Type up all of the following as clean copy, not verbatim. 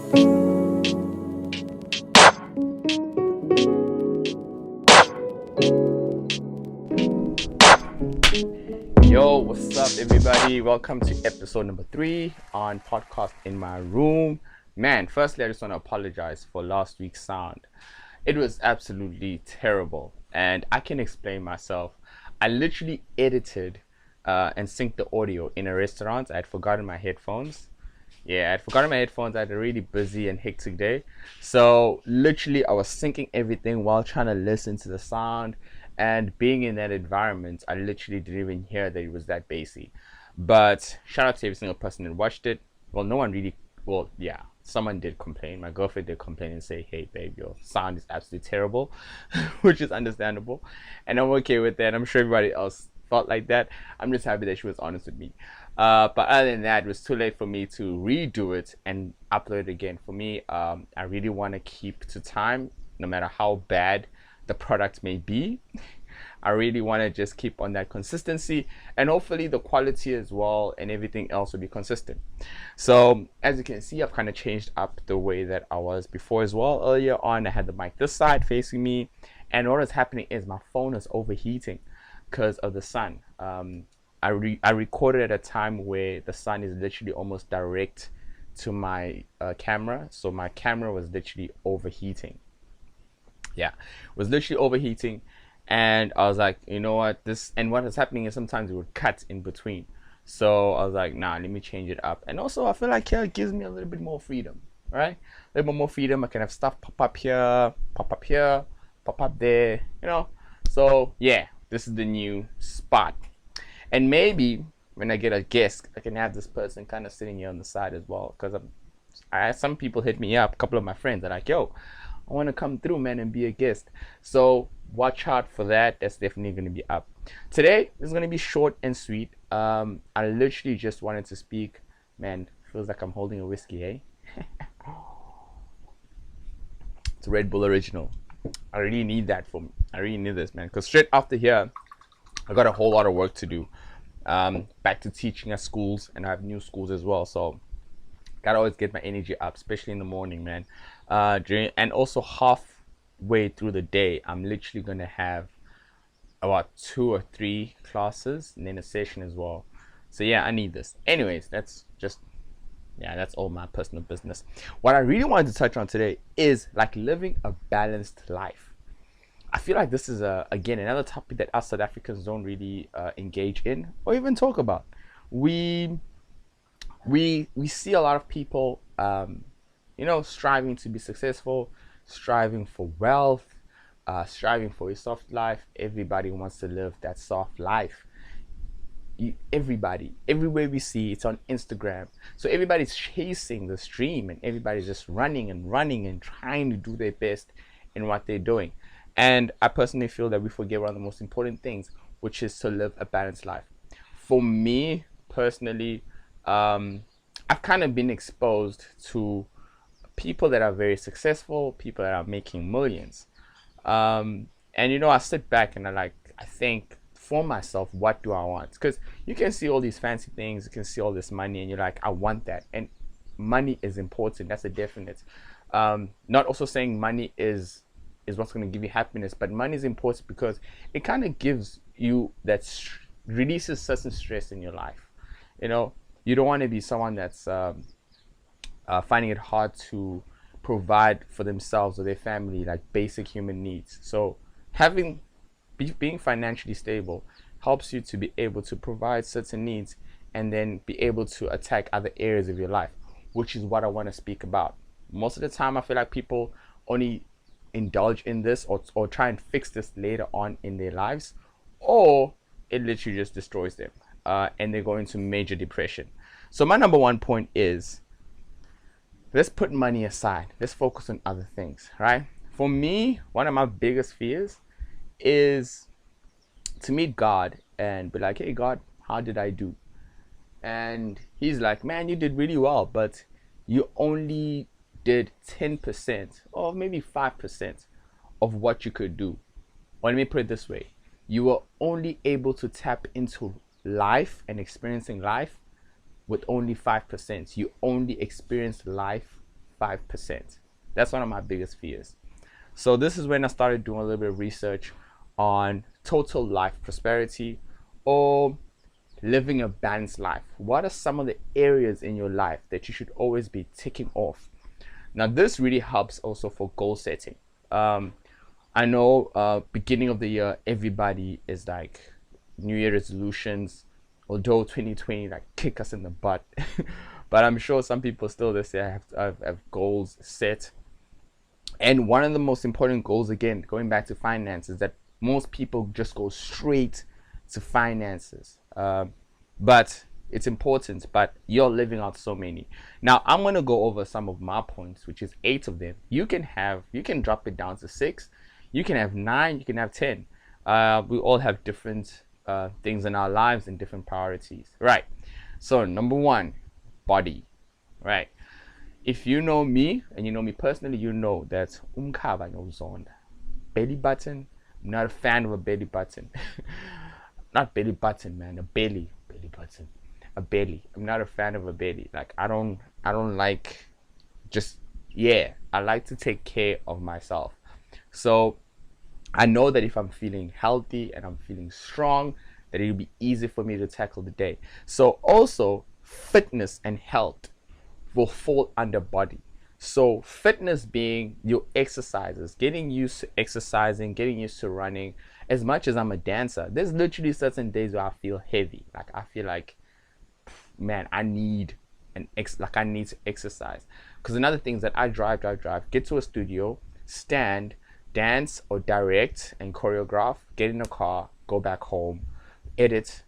Yo, what's up, everybody? Welcome to episode number 3 on podcast In My Room. Man, firstly, I just want to apologize for last week's sound. It was absolutely terrible, and I can explain myself. I literally edited and synced the audio in a restaurant. I had forgotten my headphones. Yeah, I had forgotten my headphones. I had a really busy and hectic day. So literally I was syncing everything while trying to listen to the sound, and being in that environment, I literally didn't even hear that it was that bassy. But shout out to every single person that watched it. Well, no one really, well, yeah, someone did complain. My girlfriend did complain and say, hey babe, your sound is absolutely terrible, which is understandable. And I'm okay with that. I'm sure everybody else felt like that. I'm just happy that she was honest with me. But other than that, it was too late for me to redo it and upload it again. For me, I really want to keep to time, no matter how bad the product may be. I really want to just keep on that consistency, and hopefully the quality as well and everything else will be consistent. So as you can see, I've kind of changed up the way that I was before as well. Earlier on, I had the mic this side facing me, and what was happening is my phone is overheating because of the sun. I recorded at a time where the sun is literally almost direct to my camera, so my camera was literally overheating. Yeah, was literally overheating, and I was like, you know what, this, and what is happening is sometimes it would cut in between. So I was like, nah, let me change it up. And also I feel like here it gives me a little bit more freedom, right? A little bit more freedom. I can have stuff pop up here, pop up here, pop up there, you know. So yeah, this is the new spot. And maybe when I get a guest, I can have this person kind of sitting here on the side as well, because some people hit me up, a couple of my friends are like, yo, I want to come through, man, and be a guest. So watch out for that. That's definitely going to be up. Today is going to be short and sweet. I literally just wanted to speak. Man, feels like I'm holding a whiskey, eh? It's a Red Bull Original. I really need that for me. I really need this, man, because straight after here, I got a whole lot of work to do. Back to teaching at schools, and I have new schools as well. So gotta always get my energy up, especially in the morning, man. And also halfway through the day, I'm literally gonna have about 2 or 3 classes and then a session as well. So yeah, I need this. Anyways, that's all my personal business. What I really wanted to touch on today is like living a balanced life. I feel like this is again another topic that us South Africans don't really engage in or even talk about. We see a lot of people, striving to be successful, striving for wealth, striving for a soft life. Everybody wants to live that soft life. Everybody, everywhere we see, it's on Instagram. So everybody's chasing this dream, and everybody's just running and trying to do their best in what they're doing. And I personally feel that we forget one of the most important things, which is to live a balanced life. For me personally, I've kind of been exposed to people that are very successful, people that are making millions. And I sit back and I think for myself, what do I want? Because you can see all these fancy things, you can see all this money, and you're like, I want that. And money is important. That's a definite. Not also saying money is what's going to give you happiness, but money is important because it kind of gives you releases certain stress in your life. You don't want to be someone that's finding it hard to provide for themselves or their family, like basic human needs. So being financially stable helps you to be able to provide certain needs and then be able to attack other areas of your life, which is what I want to speak about. Most of the time I feel like people only indulge in this or try and fix this later on in their lives, or it literally just destroys them, and they go into major depression. So my number one point is, let's put money aside, let's focus on other things, right? For me, one of my biggest fears is to meet God and be like, hey God, how did I do? And he's like, man, you did really well, but you only did 10% or maybe 5% of what you could do. Or let me put it this way, you were only able to tap into life and experiencing life with only 5%. You only experienced life 5%. That's one of my biggest fears. So this is when I started doing a little bit of research on total life prosperity, or living a balanced life. What are some of the areas in your life that you should always be ticking off? Now this really helps also for goal setting. I know beginning of the year everybody is like New Year resolutions, although 2020 like kick us in the butt. But I'm sure some people still this year have goals set. And one of the most important goals, again, going back to finances, that most people just go straight to finances. But it's important, but you're living out so many. Now I'm going to go over some of my points, which is 8 of them. You can drop it down to 6, you can have 9, you can have 10. We all have different things in our lives and different priorities, right? So number 1, body, right? If you know me and you know me personally, you know that belly button. I'm not a fan of a belly button. Not belly button, man, a belly button, a belly. I'm not a fan of a belly. Like I don't like just, yeah, I like to take care of myself. So I know that if I'm feeling healthy and I'm feeling strong, that it'll be easy for me to tackle the day. So also fitness and health will fall under body. So fitness being your exercises, getting used to exercising, getting used to running. As much as I'm a dancer, there's literally certain days where I feel heavy. Like I feel like, man, I need to exercise. Because another thing is that I drive, get to a studio, stand, dance or direct and choreograph, get in a car, go back home, edit,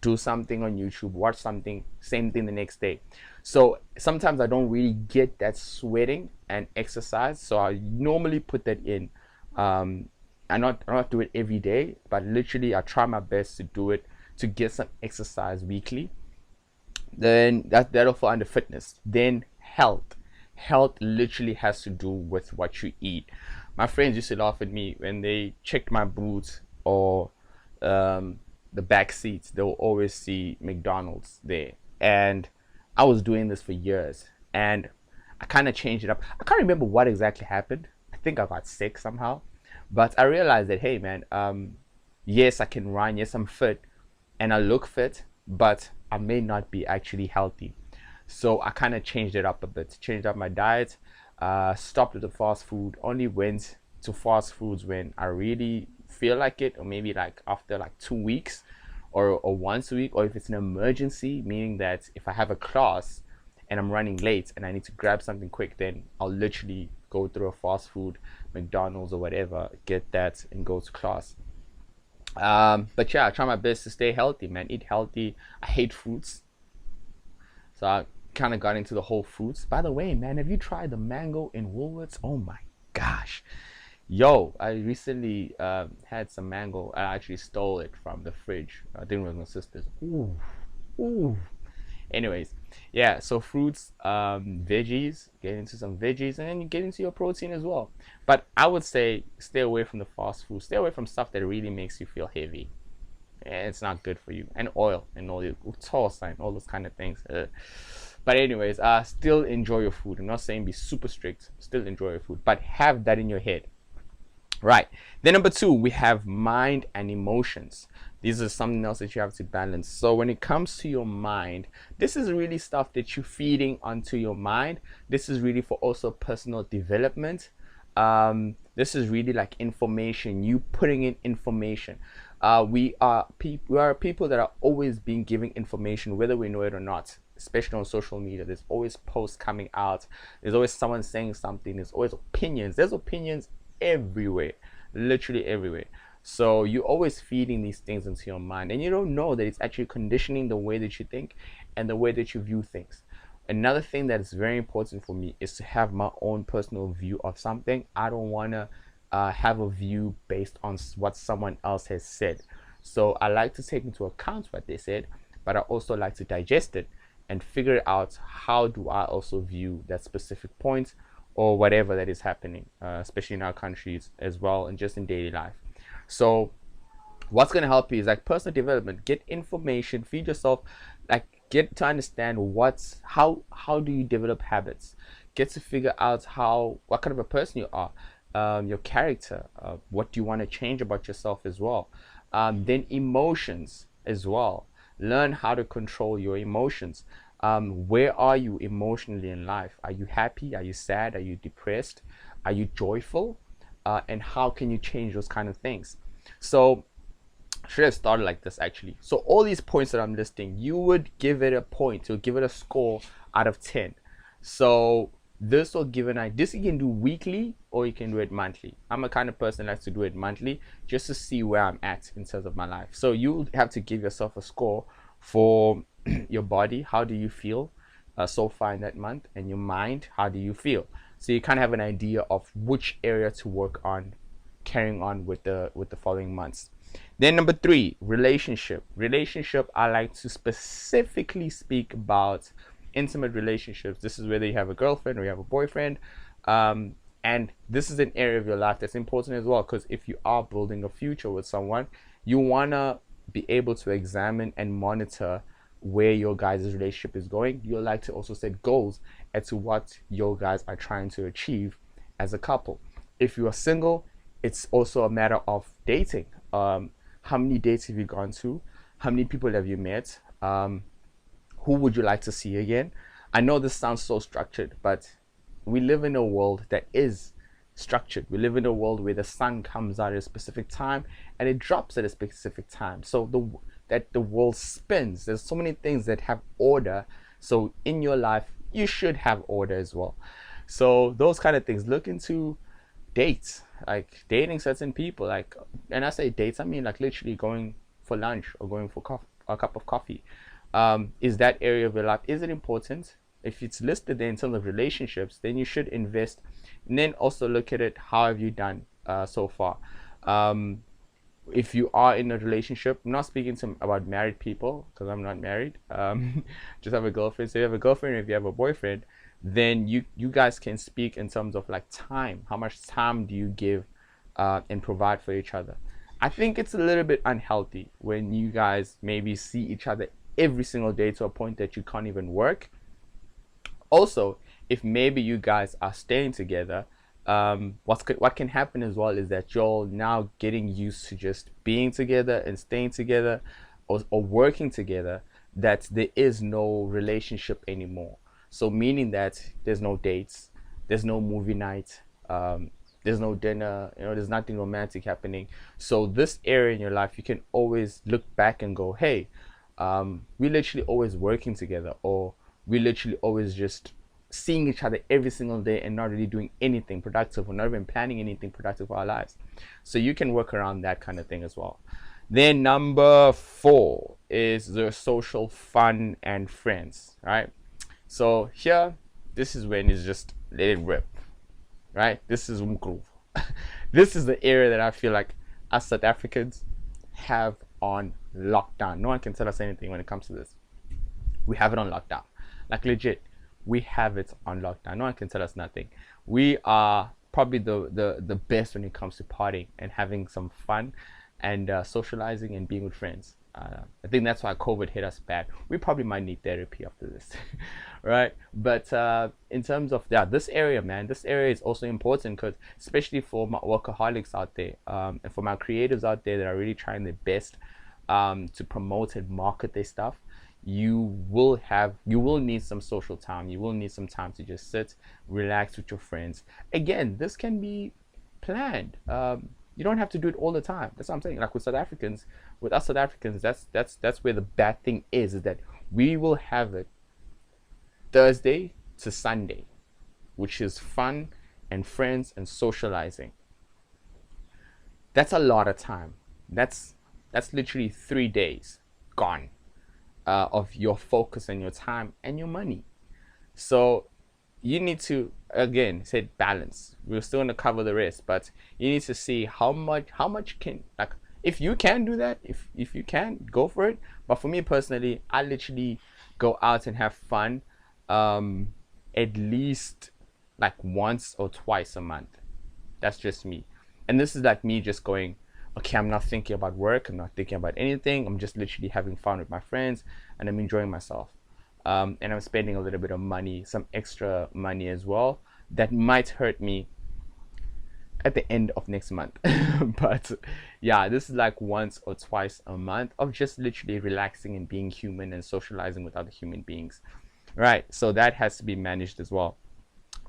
do something on YouTube, watch something, same thing the next day. So sometimes I don't really get that sweating and exercise. So I normally put that in. I don't do it every day, but literally I try my best to do it, to get some exercise weekly. Then that'll fall under fitness. Then health. Health literally has to do with what you eat. My friends used to laugh at me when they checked my boots or the back seats. They will always see McDonald's there. And I was doing this for years, and I kind of changed it up. I can't remember what exactly happened. I think I got sick somehow, but I realized that, hey man, yes, I can run, yes, I'm fit and I look fit, but I may not be actually healthy. So I kind of changed it up a bit, changed up my diet, stopped with the fast food, only went to fast foods when I really feel like it, or maybe like after like 2 weeks, or once a week, or if it's an emergency, meaning that if I have a class and I'm running late and I need to grab something quick, then I'll literally go through a fast food, McDonald's or whatever, get that and go to class. But yeah, I try my best to stay healthy, man. Eat healthy. I hate fruits, so I kind of got into the whole fruits. By the way, man, have you tried the mango in Woolworths? Oh my gosh. Yo, I recently had some mango. I actually stole it from the fridge. I think it was my sister's. Ooh. Anyways, yeah, so fruits, veggies, get into some veggies, and then you get into your protein as well. But I would say stay away from the fast food. Stay away from stuff that really makes you feel heavy. And it's not good for you. And oil and all the toss and all those kind of things. But anyways, still enjoy your food. I'm not saying be super strict. Still enjoy your food, but have that in your head. Right. Then number 2, we have mind and emotions. These are something else that you have to balance. So when it comes to your mind, this is really stuff that you're feeding onto your mind. This is really for also personal development. This is really like information, you putting in information. We are people that are always being given information, whether we know it or not, especially on social media. There's always posts coming out. There's always someone saying something. There's always opinions. There's opinions everywhere, literally everywhere. So you're always feeding these things into your mind, and you don't know that it's actually conditioning the way that you think and the way that you view things. Another thing that is very important for me is to have my own personal view of something. I don't want to have a view based on what someone else has said. So I like to take into account what they said, but I also like to digest it and figure out how do I also view that specific point or whatever that is happening, especially in our countries as well, and just in daily life. So what's going to help you is like personal development. Get information, feed yourself. Like Get to understand how do you develop habits. Get to figure out what kind of a person you are, your character, what do you want to change about yourself as well. Then emotions as well. Learn how to control your emotions. Where are you emotionally in life? Are you happy? Are you sad? Are you depressed? Are you joyful? And how can you change those kind of things? So should have started like this actually. So all these points that I'm listing, you would give it a point, you'll give it a score out of 10. So this will give an idea. This you can do weekly or you can do it monthly. I'm a kind of person that likes to do it monthly just to see where I'm at in terms of my life. So you have to give yourself a score for your body. How do you feel so far in that month? And your mind, how do you feel? So you kind of have an idea of which area to work on carrying on with the following months. Then number 3, relationship. I like to specifically speak about intimate relationships. This is whether you have a girlfriend or you have a boyfriend, and this is an area of your life that's important as well, because if you are building a future with someone, you want to be able to examine and monitor where your guys' relationship is going. You'll like to also set goals as to what your guys are trying to achieve as a couple. If you are single, it's also a matter of dating. How many dates have you gone to? How many people have you met? Who would you like to see again? I know this sounds so structured, but we live in a world that is structured. We live in a world where the sun comes out at a specific time and it drops at a specific time. So the world spins. There's so many things that have order. So in your life, you should have order as well. So those kind of things. Look into dates, like dating certain people, like, and I say dates, I mean like literally going for lunch or going for a cup of coffee. Is that area of your life, is it important? If it's listed there in terms of relationships, then you should invest. And then also look at it, how have you done so far? If you are in a relationship, I'm not speaking about married people because I'm not married. Just have a girlfriend. So you have a girlfriend, if you have a boyfriend, then you guys can speak in terms of like time. How much time do you give and provide for each other? I think it's a little bit unhealthy when you guys maybe see each other every single day to a point that you can't even work. Also, if maybe you guys are staying together, what can happen as well is that you're now getting used to just being together and staying together, or working together, that there is no relationship anymore. So meaning that there's no dates, there's no movie night, there's no dinner, there's nothing romantic happening. So this area in your life, you can always look back and go, hey, we literally always working together, or we literally always just seeing each other every single day and not really doing anything productive, or not even planning anything productive for our lives. So you can work around that kind of thing as well. Then number 4 is the social fun and friends, right? So here, this is when it's just let it rip, right? This is umgroove. This is the area that I feel like us South Africans have on lockdown. No one can tell us anything when it comes to this. We have it on lockdown. Like legit, we have it on lockdown. No one can tell us nothing. We are probably the best when it comes to partying and having some fun and socializing and being with friends. I think that's why COVID hit us bad. We probably might need therapy after this, right? But in terms of this area, man, this area is also important, because especially for my workaholics out there, and for my creatives out there that are really trying their best to promote and market their stuff, you will need some social time. You will need some time to just sit, relax with your friends. Again, this can be planned. You don't have to do it all the time. That's what I'm saying. Like with us South Africans, that's where the bad thing is that we will have it Thursday to Sunday, which is fun and friends and socializing. That's a lot of time. That's literally 3 days gone of your focus and your time and your money. So you need to, again, say balance. We're still going to cover the rest, but you need to see how much can, like, if you can do that, if you can, go for it. But for me personally, I literally go out and have fun at least like once or twice a month. That's just me. And this is like me just going, okay, I'm not thinking about work, I'm not thinking about anything, I'm just literally having fun with my friends and I'm enjoying myself. and I'm spending a little bit of money, some extra money as well, that might hurt me at the end of next month. But yeah, this is like once or twice a month of just literally relaxing and being human and socializing with other human beings, right? So that has to be managed as well.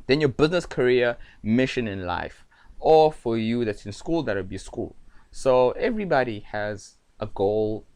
Then your business, career, mission in life, or for you that's in school, that'll be school. So everybody has a goal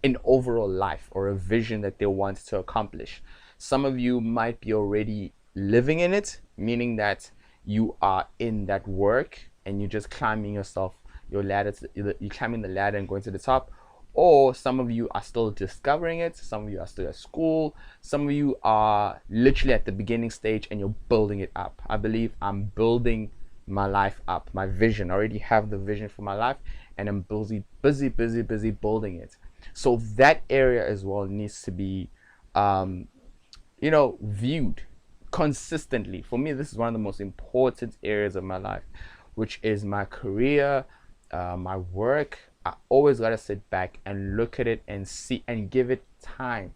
in overall life or a vision that they want to accomplish. Some of you might be already living in it, meaning that you are in that work and you're just climbing yourself, your ladder, you're climbing the ladder and going to the top. Or some of you are still discovering it, some of you are still at school, some of you are literally at the beginning stage and you're building it up. I believe I'm building my life up, my vision. I already have the vision for my life and I'm busy building it. So that area as well needs to be viewed consistently. For me, this is one of the most important areas of my life, which is my career, my work. I always gotta sit back and look at it and see and give it time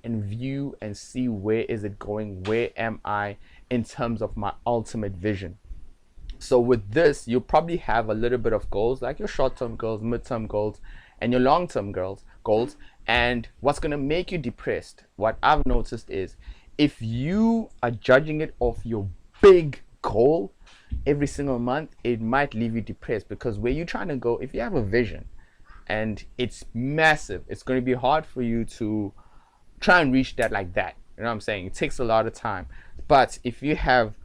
and view and see where is it going, where am I in terms of my ultimate vision. So with this, you'll probably have a little bit of goals, like your short-term goals, mid-term goals, and your long-term goals. And what's gonna make you depressed, what I've noticed is, if you are judging it off your big goal every single month, it might leave you depressed, because where you're trying to go, if you have a vision and it's massive, it's going to be hard for you to try and reach that like that. You know what I'm saying? It takes a lot of time. But if you have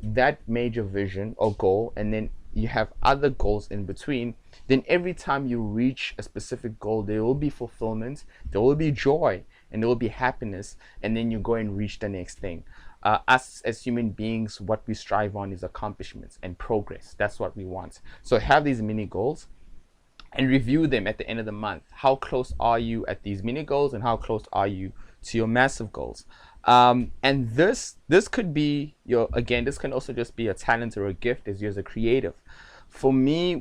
that major vision or goal and then you have other goals in between, then every time you reach a specific goal, there will be fulfillment, there will be joy, and there will be happiness, and then you go and reach the next thing. Us as human beings, what we strive on is accomplishments and progress. That's what we want. So have these mini goals and review them at the end of the month. How close are you at these mini goals, and how close are you to your massive goals? And this could be this can also just be a talent or a gift as you as a creative. For me,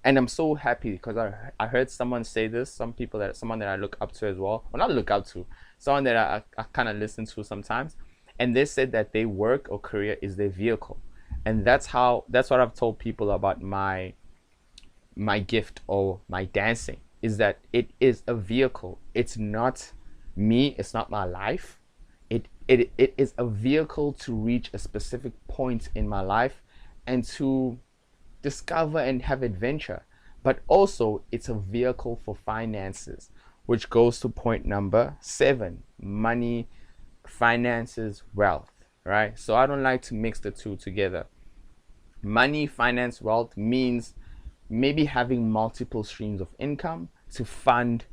and I'm so happy because I heard someone say this, someone that I look up to as well. Well, not look up to, someone that I kind of listen to sometimes. And they said that their work or career is their vehicle. And that's what I've told people about my gift or my dancing, is that it is a vehicle. It's not me, it's not my life. It is a vehicle to reach a specific point in my life and to discover and have adventure. But also it's a vehicle for finances, which goes to point number 7: money, finances, wealth, right? So I don't like to mix the two together. Money, finance, wealth means maybe having multiple streams of income to fund.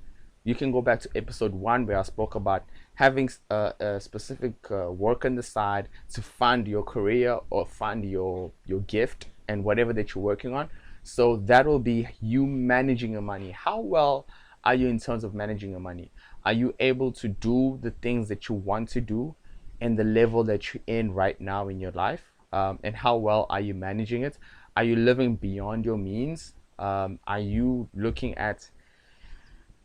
You can go back to episode 1 where I spoke about having a specific work on the side to fund your career or fund your gift and whatever that you're working on. So that will be you managing your money. How well are you in terms of managing your money? Are you able to do the things that you want to do and the level that you're in right now in your life? And how well are you managing it? Are you living beyond your means? Are you looking at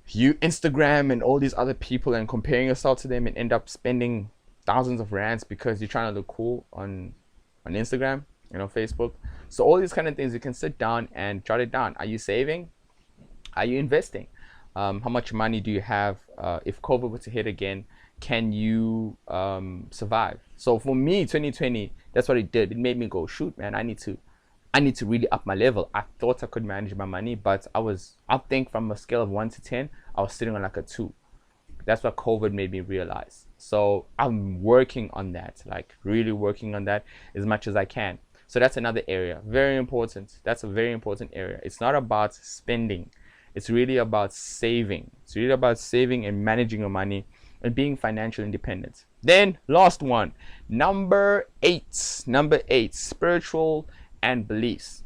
Instagram and all these other people and comparing yourself to them and end up spending thousands of rands because you're trying to look cool on Instagram, Facebook? So all these kind of things, you can sit down and jot it down. Are you saving? Are you investing? How much money do you have? If COVID were to hit again, can you survive? So for me, 2020, that's what it did. It made me go, shoot, man, I need to really up my level. I thought I could manage my money, but I think from a scale of 1 to 10, I was sitting on like a 2. That's what COVID made me realize. So I'm working on that, like really working on that as much as I can. So that's another area, very important. That's a very important area. It's not about spending. It's really about saving. It's really about saving and managing your money and being financially independent. Then last one, number 8, spiritual and beliefs.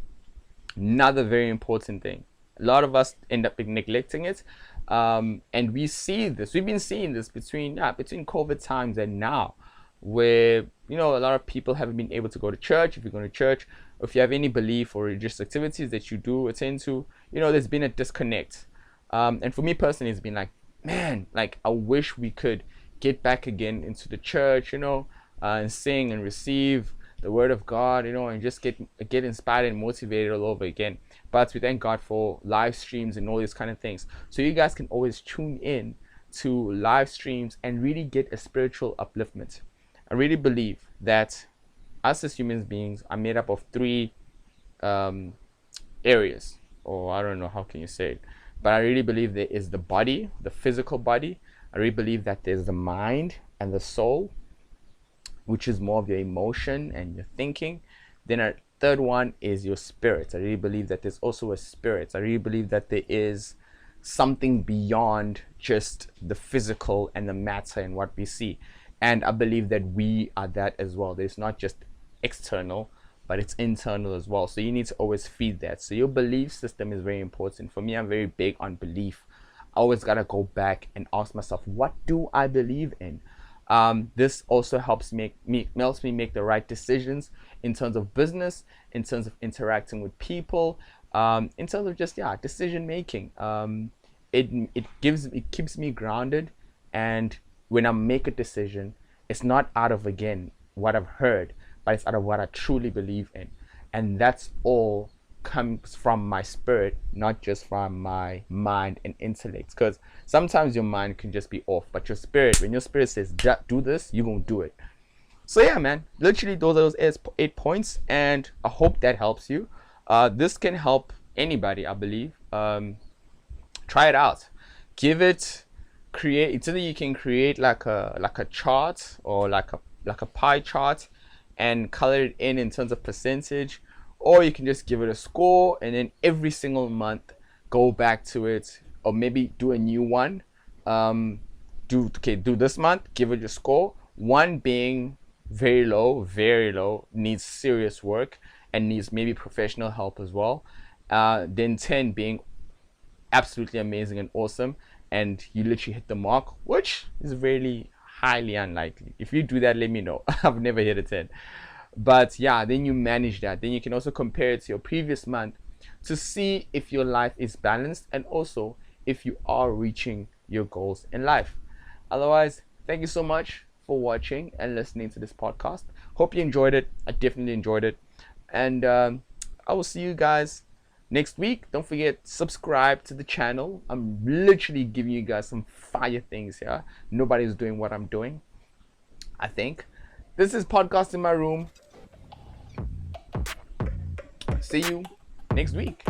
Another very important thing. A lot of us end up neglecting it. And we've been seeing this between COVID times and now, where a lot of people haven't been able to go to church. If you're going to church, or if you have any belief or religious activities that you do attend to, there's been a disconnect. And for me personally, it's been like man, like I wish we could get back again into the church, and sing and receive the word of God, and just get inspired and motivated all over again. But we thank God for live streams and all these kind of things. So you guys can always tune in to live streams and really get a spiritual upliftment. I really believe that us as human beings are made up of three um, areas, or I don't know how can you say it, but I really believe there is the body, the physical body. I really believe that there's the mind and the soul, which is more of your emotion and your thinking. Then a third one is your spirit. I really believe that there's also a spirit. I really believe that there is something beyond just the physical and the matter and what we see. And I believe that we are that as well. There's not just external, but it's internal as well. So you need to always feed that. So your belief system is very important. For me, I'm very big on belief. I always gotta go back and ask myself, what do I believe in? This also helps me make the right decisions in terms of business, in terms of interacting with people, in terms of just decision making. It keeps me grounded, and when I make a decision, it's not out of again what I've heard, but it's out of what I truly believe in, and that's all comes from my spirit, not just from my mind and intellect. Because sometimes your mind can just be off, but your spirit, when your spirit says do this, you're gonna do it. So yeah, man, literally those are those 8 points, and I hope that helps you. This can help anybody, I believe. Try it out. Create. It's either you can create like a chart, or like a pie chart, and color it in terms of percentage, or you can just give it a score, and then every single month go back to it, or maybe do a new one. Do this month, give it a score. 1 being very low, needs serious work and needs maybe professional help as well. Then 10 being absolutely amazing and awesome, and you literally hit the mark, which is really highly unlikely. If you do that, let me know. I've never hit a 10. But yeah, then you manage that. Then you can also compare it to your previous month to see if your life is balanced, and also if you are reaching your goals in life. Otherwise, thank you so much for watching and listening to this podcast. Hope you enjoyed it. I definitely enjoyed it. And I will see you guys next week. Don't forget, subscribe to the channel. I'm literally giving you guys some fire things here. Nobody's doing what I'm doing, I think. This is Podcast in My Room. See you next week.